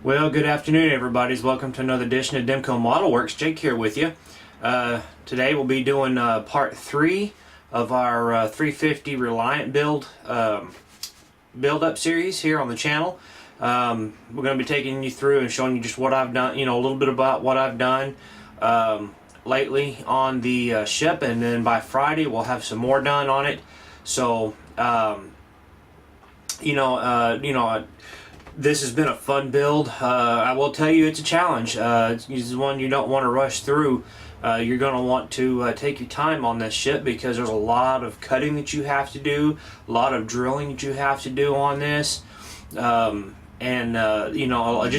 Well, good afternoon, everybody. Welcome to another edition of Demko Modelworks. Jake here with you. Today we'll be doing part 3 of our 350 Reliant build up series here on the channel. We're going to be taking you through and showing you just what I've done, a little bit about what I've done lately on the ship, and then by Friday we'll have some more done on it. So, this has been a fun build. I will tell you it's a challenge. It's one you don't want to rush through. You're going to want to take your time on this ship because there's a lot of cutting that you have to do, a lot of drilling that you have to do on this,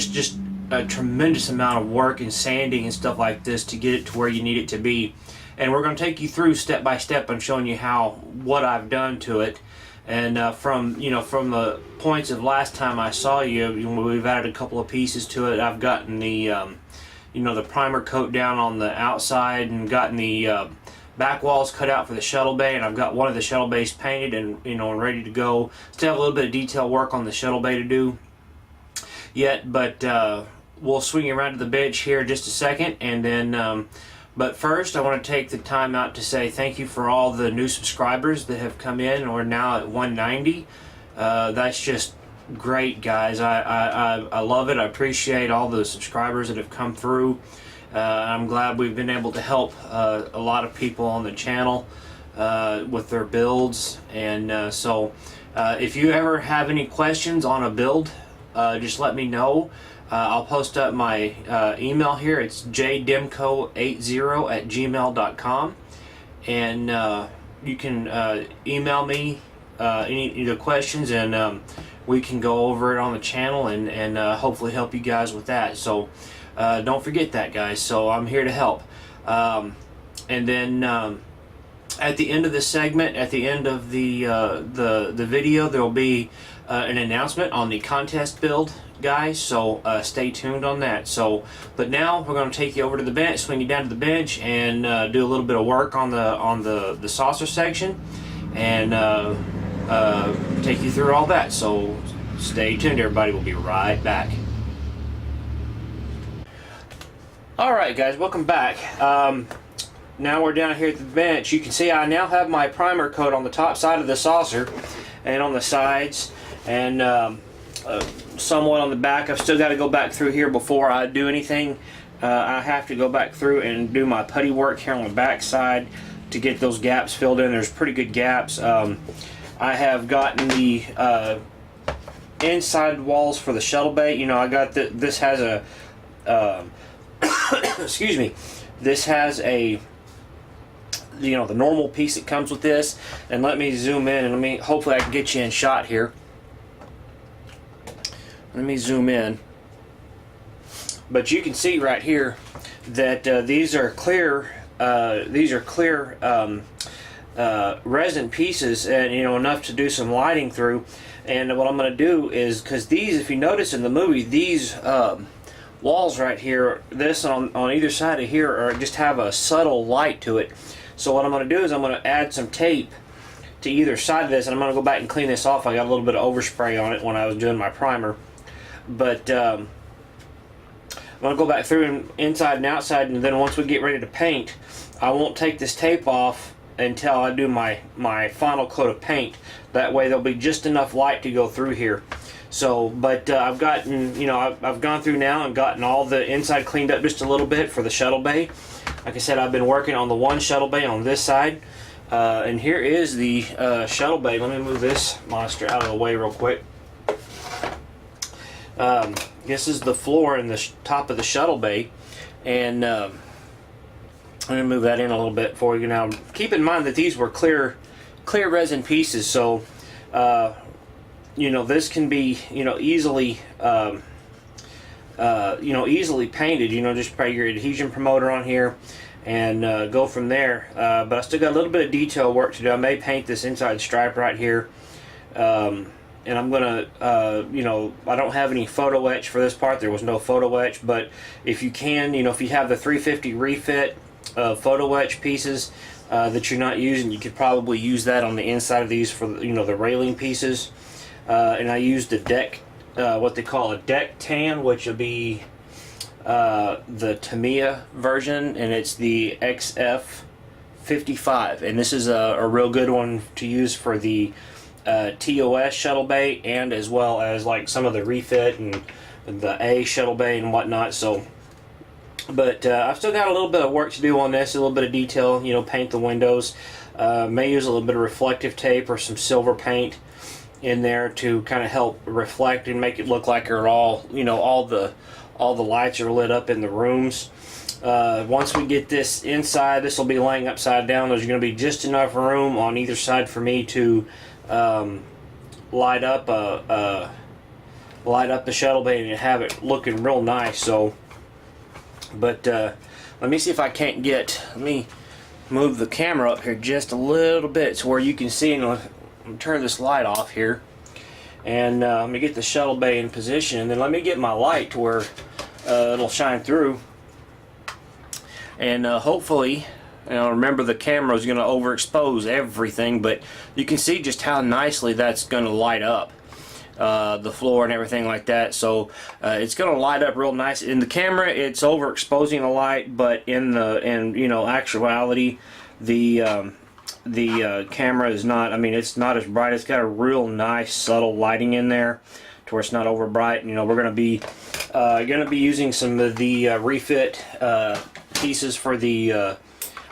just a tremendous amount of work and sanding and stuff like this to get it to where you need it to be. And we're going to take you through step by step and showing you what I've done to it. And from the points of last time I saw you, we've added a couple of pieces to it. I've gotten the the primer coat down on the outside and gotten the back walls cut out for the shuttle bay, and I've got one of the shuttle bays painted and and ready to go. Still have a little bit of detail work on the shuttle bay to do yet, but we'll swing around to the bench here in just a second, and then but first, I want to take the time out to say thank you for all the new subscribers that have come in. We're now at 190. That's just great, guys. I love it. I appreciate all the subscribers that have come through. I'm glad we've been able to help a lot of people on the channel with their builds. And so if you ever have any questions on a build, just let me know. I'll post up my email here. It's jdemko80@gmail.com, and you can email me any of the questions, and we can go over it on the channel and hopefully help you guys with that. So don't forget that, guys. So I'm here to help. And then at the end of this segment, at the end of the video, there will be an announcement on the contest build, guys, so stay tuned on that. So, but now we're going to take you over to the bench, swing you down to the bench, and do a little bit of work on the saucer section, and take you through all that. So stay tuned, everybody. We'll be right back. Alright, guys, welcome back. Now we're down here at the bench. You can see I now have my primer coat on the top side of the saucer and on the sides, and somewhat on the back. I've still got to go back through here before I do anything. I have to go back through and do my putty work here on the back side to get those gaps filled in. There's pretty good gaps. I have gotten the inside walls for the shuttle bay. I got this has a excuse me, this has a the normal piece that comes with this. And let me zoom in, and hopefully I can get you in shot here. Let me zoom in. But you can see right here that these are clear resin pieces, and enough to do some lighting through. And what I'm going to do is, because these, if you notice in the movie, these walls right here, this on either side of here, just have a subtle light to it. So what I'm going to do is I'm going to add some tape to either side of this, and I'm going to go back and clean this off. I got a little bit of overspray on it when I was doing my primer. But I'm going to go back through and inside and outside, and then once we get ready to paint, I won't take this tape off until I do my final coat of paint. That way there'll be just enough light to go through here. So, but I've gotten, I've gone through now and gotten all the inside cleaned up just a little bit for the shuttle bay. Like I said, I've been working on the one shuttle bay on this side. And here is the shuttle bay. Let me move this monster out of the way real quick. This is the floor and the top of the shuttle bay, and I'm going to move that in a little bit for you. Now, keep in mind that these were clear resin pieces, so this can be easily easily painted. Just spray your adhesion promoter on here and go from there. But I still got a little bit of detail work to do. I may paint this inside stripe right here. And I'm gonna, I don't have any photo etch for this part. There was no photo etch, but if you can, if you have the 350 refit photo etch pieces that you're not using, you could probably use that on the inside of these for the railing pieces. And I used the deck what they call a deck tan, which will be the Tamiya version, and it's the XF55, and this is a real good one to use for the TOS shuttle bay, and as well as like some of the refit and the A shuttle bay and whatnot. So, but I've still got a little bit of work to do on this, a little bit of detail, you know, paint the windows. May use a little bit of reflective tape or some silver paint in there to kind of help reflect and make it look like they're all, you know, all the lights are lit up in the rooms. Once we get this inside, this will be laying upside down. There's going to be just enough room on either side for me to light up the shuttle bay and have it looking real nice. So, but let me see if I can't let me move the camera up here just a little bit so where you can see. And turn this light off here, and let me get the shuttle bay in position, and then let me get my light to where it'll shine through, and hopefully, you know, remember the camera is going to overexpose everything, but you can see just how nicely that's going to light up the floor and everything like that. So it's going to light up real nice. In the camera, it's overexposing the light, but in you know, actuality, the camera is not, I mean, it's not as bright. It's got a real nice subtle lighting in there to where it's not over bright. You know, we're going to be using some of the refit pieces for the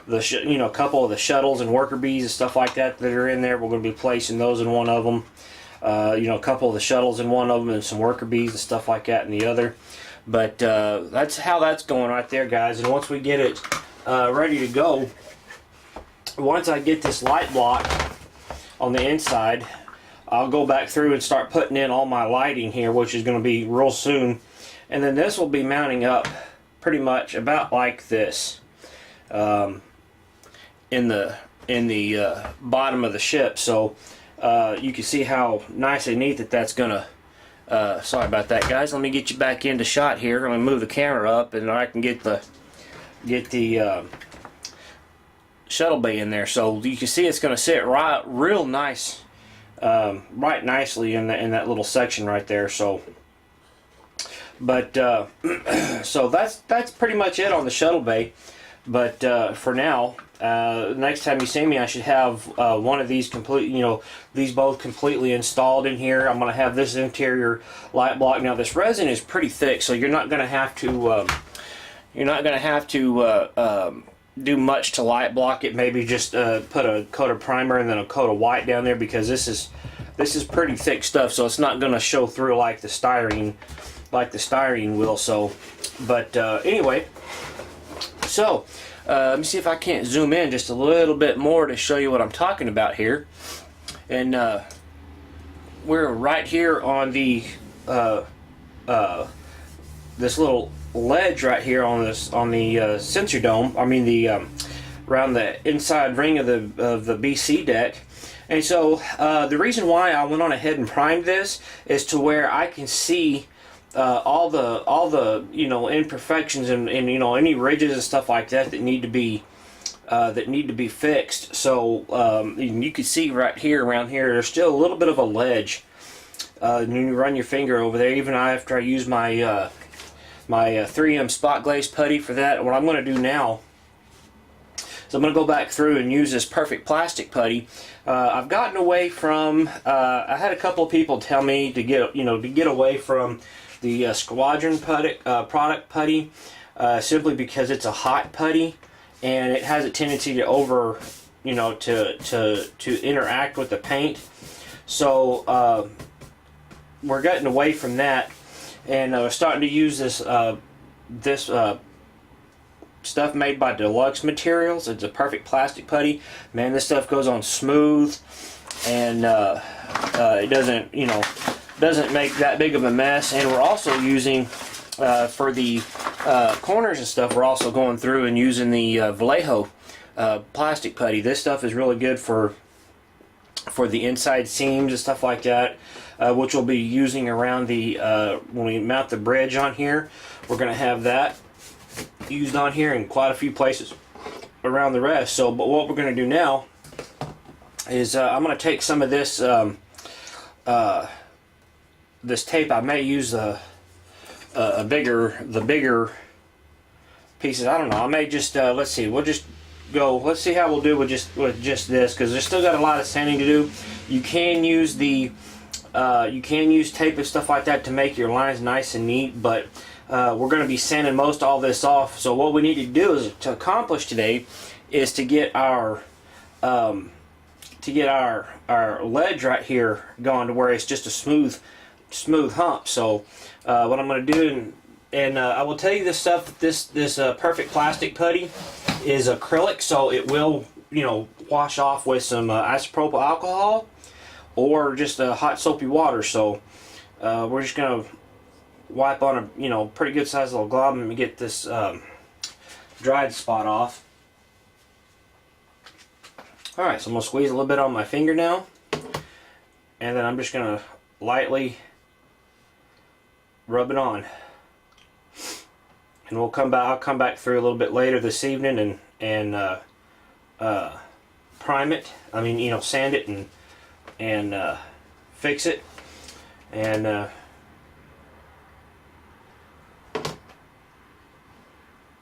you know, a couple of the shuttles and worker bees and stuff like that are in there. We're going to be placing those in one of them. You know, a couple of the shuttles in one of them and some worker bees and stuff like that in the other. But that's how that's going right there, guys. And once we get it ready to go, once I get this light block on the inside, I'll go back through and start putting in all my lighting here, which is going to be real soon. And then this will be mounting up pretty much about like this in the bottom of the ship. So you can see how nice and neat that's going to... sorry about that, guys. Let me get you back into shot here. I'm going to move the camera up, and I can get the shuttle bay in there, so you can see it's going to sit right real nice, right nicely in that little section right there. So, but so that's pretty much it on the shuttle bay. But for now, next time you see me, I should have one of these these both completely installed in here. I'm going to have this interior light block. Now this resin is pretty thick, so you're not going to have to do much to light block it. Maybe just put a coat of primer and then a coat of white down there, because this is pretty thick stuff, so it's not going to show through like the styrene will. So, but anyway, so let me see if I can't zoom in just a little bit more to show you what I'm talking about here. And we're right here on the this little ledge right here on the sensor dome. I mean the around the inside ring of the BC deck. And so the reason why I went on ahead and primed this is to where I can see all the you know, imperfections and you know, any ridges and stuff like that need to be fixed. So you can see right here, around here, there's still a little bit of a ledge. When you run your finger over there, even after I use my my 3M spot glaze putty for that, what I'm going to do now is I'm going to go back through and use this perfect plastic putty. I've gotten away from. I had a couple of people tell me to get away from the Squadron putty, product putty, simply because it's a hot putty and it has a tendency to to interact with the paint. So we're getting away from that, and we're starting to use this stuff made by Deluxe Materials. It's a perfect plastic putty. Man, this stuff goes on smooth, and it doesn't make that big of a mess. And we're also using for the corners and stuff, we're also going through and using the Vallejo plastic putty. This stuff is really good for the inside seams and stuff like that, which we'll be using around the when we mount the bridge on here. We're going to have that used on here in quite a few places around the rest. So, but what we're going to do now is I'm going to take some of this this tape, I may use the bigger pieces. I don't know. I may just let's see. We'll just go. Let's see how we'll do with just this, because there's still got a lot of sanding to do. You can use tape and stuff like that to make your lines nice and neat, but we're going to be sanding most all this off. So what we need to do is to accomplish today is to get our ledge right here going to where it's just a smooth hump. So what I'm going to do, and I will tell you this stuff, this perfect plastic putty is acrylic, so it will, you know, wash off with some isopropyl alcohol or just hot soapy water. So we're just going to wipe on a, you know, pretty good sized little glob and get this dried spot off. Alright, so I'm going to squeeze a little bit on my finger now, and then I'm just going to lightly rub it on. And we'll come back. I'll come back through a little bit later this evening and prime it. I mean, you know, sand it and fix it. And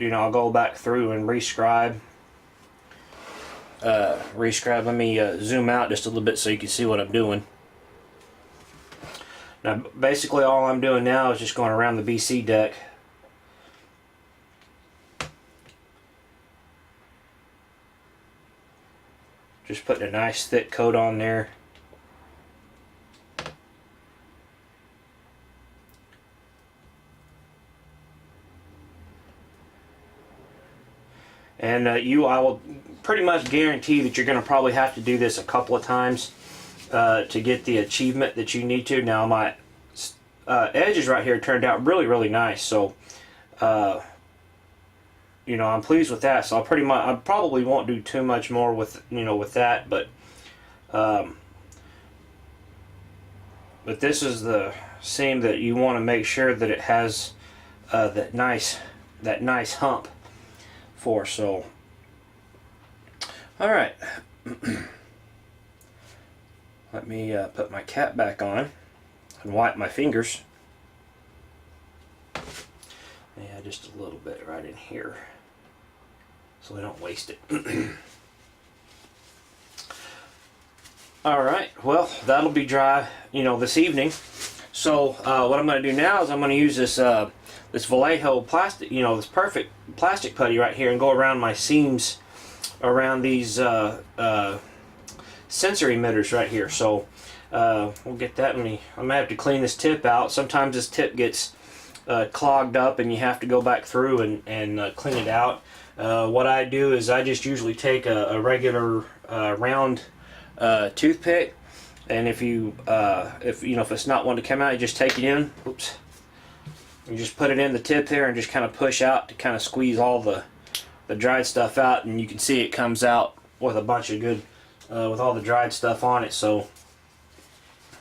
you know, I'll go back through and rescribe. Let me zoom out just a little bit so you can see what I'm doing. Now, basically, all I'm doing now is just going around the BC deck. Just putting a nice thick coat on there. And I will pretty much guarantee that you're going to probably have to do this a couple of times to get the achievement that you need to. Now my edges right here turned out really nice, so you know, I'm pleased with that. So I probably won't do too much more with, you know, with that, but this is the seam that you want to make sure that it has that nice hump for. So all right. Let me put my cap back on and wipe my fingers. Yeah, just a little bit right in here so we don't waste it. Alright, well, that'll be dry, you know, this evening. So what I'm going to do now is I'm going to use this this Vallejo plastic, you know, this perfect plastic putty right here, and go around my seams around these sensor emitters right here. So we'll get that. I'm gonna have to clean this tip out. Sometimes this tip gets clogged up and you have to go back through and clean it out. What I do is I just usually take a regular round toothpick, and if it's not one to come out, you just take it in. Oops. You just put it in the tip there and just kind of push out to kind of squeeze all the dried stuff out, and you can see it comes out with a bunch of good with all the dried stuff on it. So,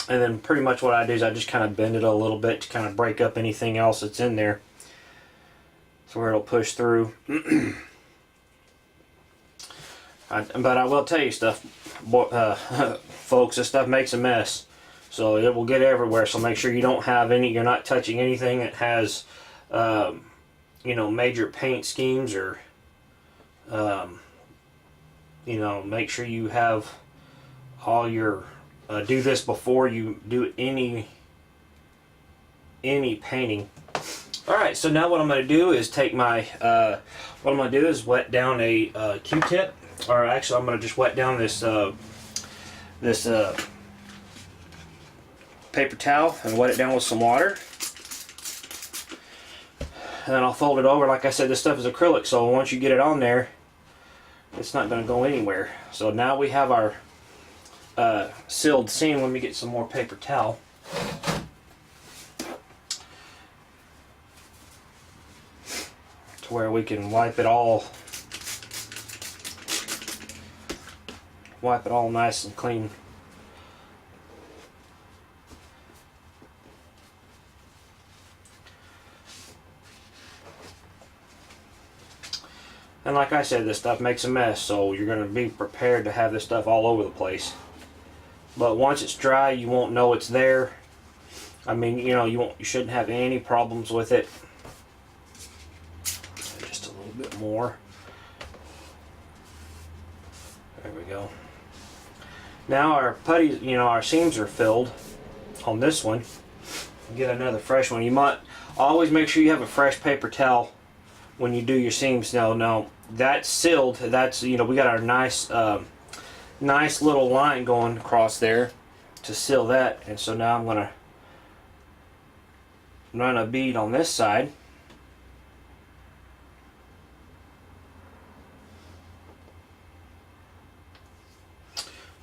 and then pretty much what I do is I just kind of bend it a little bit to kind of break up anything else that's in there, so where it'll push through. But I will tell you stuff, folks, this stuff makes a mess, so it will get everywhere. So make sure you don't have any, you're not touching anything that has you know, major paint schemes, or you know, make sure you have all your do this before you do any painting. Alright, so now what I'm going to do is take my what I'm going to do is wet down a Q-tip, or actually I'm going to just wet down this paper towel and wet it down with some water, and then I'll fold it over. Like I said, this stuff is acrylic, so once you get it on there, it's not going to go anywhere. So now we have our sealed seam. Let me get some more paper towel. To where we can wipe it all nice and clean. And like I said, this stuff makes a mess, so you're going to be prepared to have this stuff all over the place. But once it's dry, you won't know it's there. I mean, you know, you shouldn't have any problems with it. Just a little bit more. There we go. Now our putty, you know, our seams are filled on this one. Get another fresh one. You might always make sure you have a fresh paper towel when you do your seams. Now that's sealed. That's, you know, we got our nice nice little line going across there to seal that. And so now I'm gonna run a bead on this side.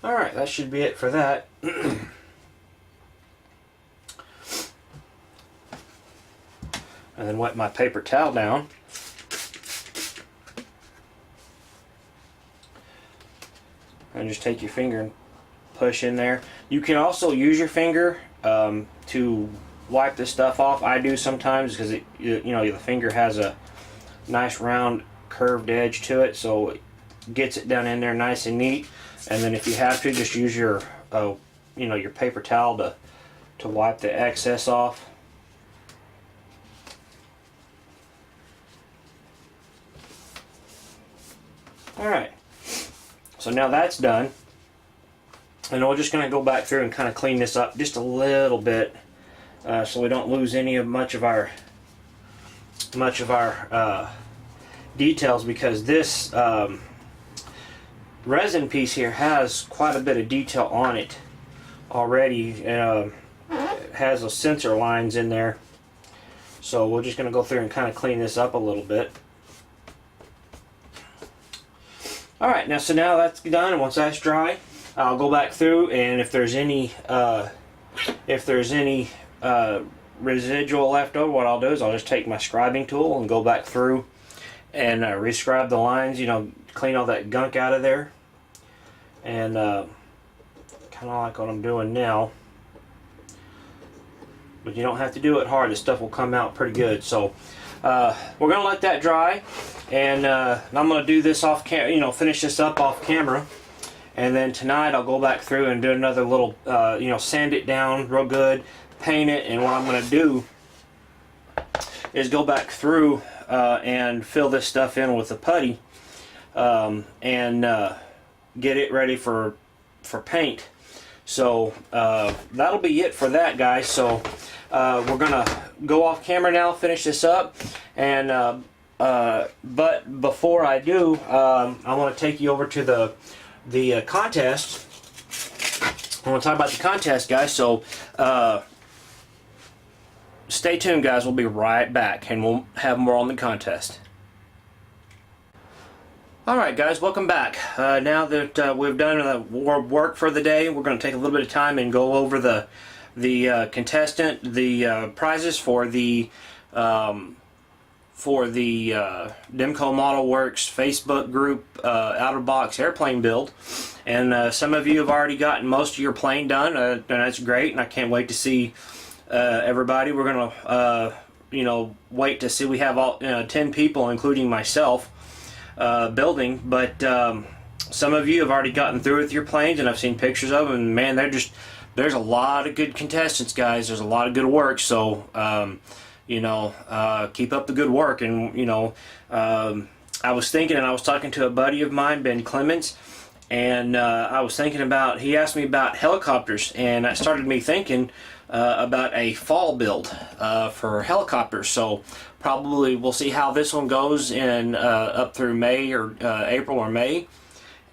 Alright, that should be it for that. And then wet my paper towel down. And just take your finger and push in there. You can also use your finger to wipe this stuff off. I do sometimes because you know, the finger has a nice round curved edge to it, so it gets it down in there nice and neat. And then if you have to, just use your you know, your paper towel to wipe the excess off. Alright, so now that's done, and we're just going to go back through and kind of clean this up just a little bit, so we don't lose much of our details, because this resin piece here has quite a bit of detail on it already. It has those sensor lines in there, so we're just going to go through and kind of clean this up a little bit. Alright, now that's done, and once that's dry, I'll go back through, and if there's any residual left over, what I'll do is I'll just take my scribing tool and go back through and rescribe the lines, you know, clean all that gunk out of there. And kind of like what I'm doing now. But you don't have to do it hard, this stuff will come out pretty good. So we're going to let that dry, and I'm going to do this off camera, you know, finish this up off camera. And then tonight I'll go back through and do another little, you know, sand it down real good, paint it, and what I'm going to do is go back through and fill this stuff in with the putty, and get it ready for paint. So that'll be it for that, guys. So we're gonna go off camera now, finish this up, and but before I do, I want to take you over to the contest. I want to talk about the contest, guys. So stay tuned, guys. We'll be right back, and we'll have more on the contest. Alright, guys, welcome back. Now that we've done the work for the day, we're going to take a little bit of time and go over the prizes for the Demko Modelworks Facebook group out of box airplane build. And some of you have already gotten most of your plane done, and that's great, and I can't wait to see everybody. We're going to you know, wait to see. We have all 10 people, including myself, building, but some of you have already gotten through with your planes, and I've seen pictures of them, and man, there's a lot of good contestants, guys. There's a lot of good work, so you know, keep up the good work. And you know, I was thinking, and I was talking to a buddy of mine, Ben Clements, and I was thinking about, he asked me about helicopters, and that started me thinking about a fall build for helicopters. So probably we'll see how this one goes in up through May or April or May,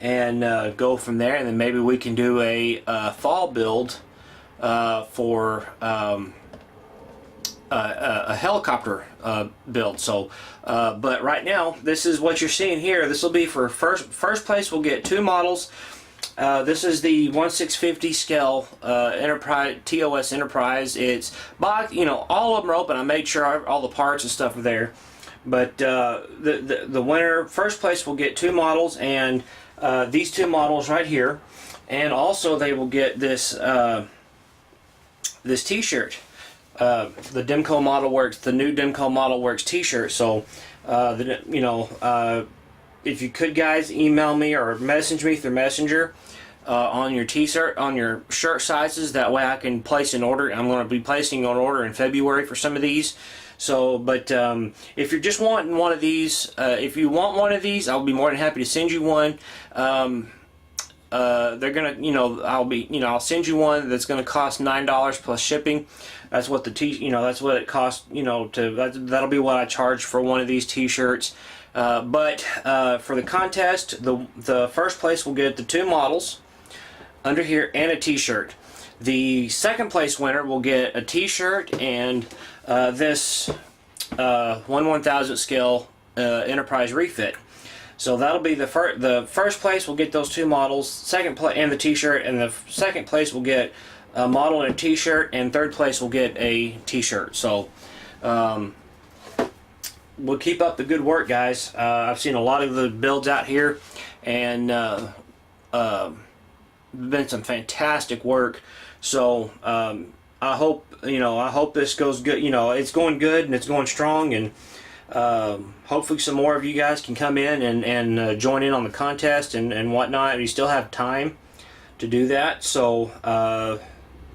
and go from there, and then maybe we can do a fall build for a helicopter build. So but right now, this is what you're seeing here. This will be for first place. We'll get 2 models. This is the 1/650 scale Enterprise TOS Enterprise. It's box, you know, all of them are open. I made sure all the parts and stuff are there. But the winner, first place, will get 2 models, and these 2 models right here, and also they will get this this T-shirt, the Demko Modelworks, the new Demko Modelworks T-shirt. So you know, if you could, guys, email me or message me through Messenger on your t-shirt, on your shirt sizes. That way I can place an order. I'm going to be placing an order in February for some of these. So, but if you're just wanting one of these, if you want one of these, I'll be more than happy to send you one. They're gonna, I'll send you one that's gonna cost $9 plus shipping. That's what that's what it costs. That'll be what I charge for one of these T-shirts. But for the contest, the first place will get the 2 models under here and a T-shirt. The second place winner will get a T-shirt and this 1/1000th scale Enterprise refit. So that'll be the first place will get those 2 models, second place and the T-shirt, and the second place will get a model and a T-shirt, and third place will get a T-shirt. So we'll keep up the good work, guys. I've seen a lot of the builds out here, and been some fantastic work. So I hope this goes good. It's going good and it's going strong, and hopefully some more of you guys can come in and join in on the contest and whatnot. You still have time to do that, so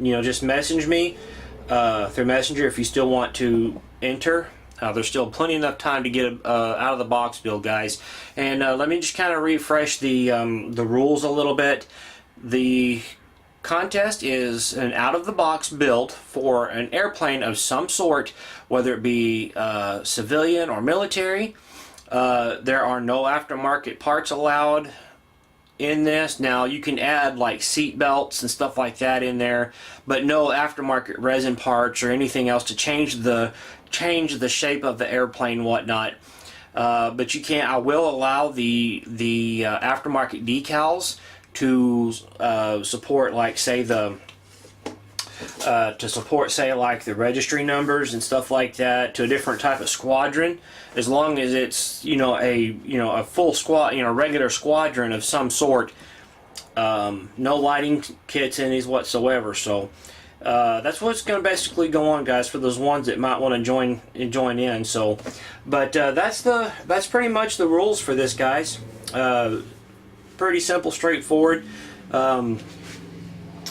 just message me through Messenger if you still want to enter. There's still plenty enough time to get out of the box build, guys. And let me just kind of refresh the rules a little bit. The contest is an out-of-the-box build for an airplane of some sort, whether it be civilian or military. There are no aftermarket parts allowed in this. Now you can add like seat belts and stuff like that in there, but no aftermarket resin parts or anything else to change the shape of the airplane, whatnot. But you can't. I will allow the aftermarket decals to support, like, say like the registry numbers and stuff like that to a different type of squadron, as long as it's a full squad, regular squadron of some sort. No lighting kits in these whatsoever. So that's what's going to basically go on, guys, for those ones that might want to join in. So, but that's pretty much the rules for this, guys. Pretty simple, straightforward. I'm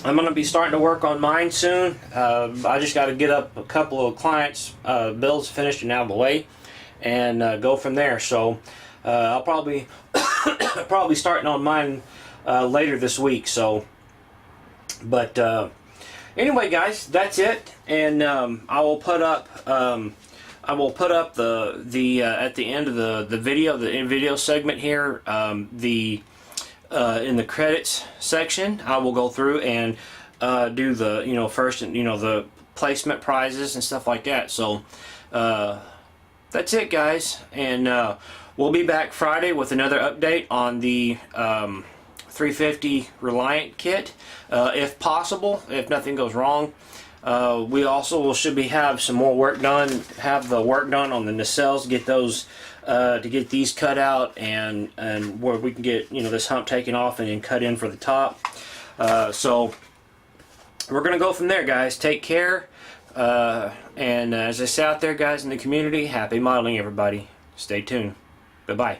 going to be starting to work on mine soon. I just got to get up a couple of clients' builds finished and out of the way, and go from there. So I'll probably starting on mine later this week. So, but anyway, guys, that's it, and I will put up the at the end of the video segment here, in the credits section, I will go through and do the first the placement prizes and stuff like that. So that's it, guys, and we'll be back Friday with another update on the 350 Reliant kit, if possible, if nothing goes wrong. We also should have some more work done, have the work done on the nacelles, get those to get these cut out, and where we can get this hump taken off and then cut in for the top. So we're gonna go from there, guys. Take care, and as I say out there, guys, in the community, happy modeling, everybody. Stay tuned. Bye bye.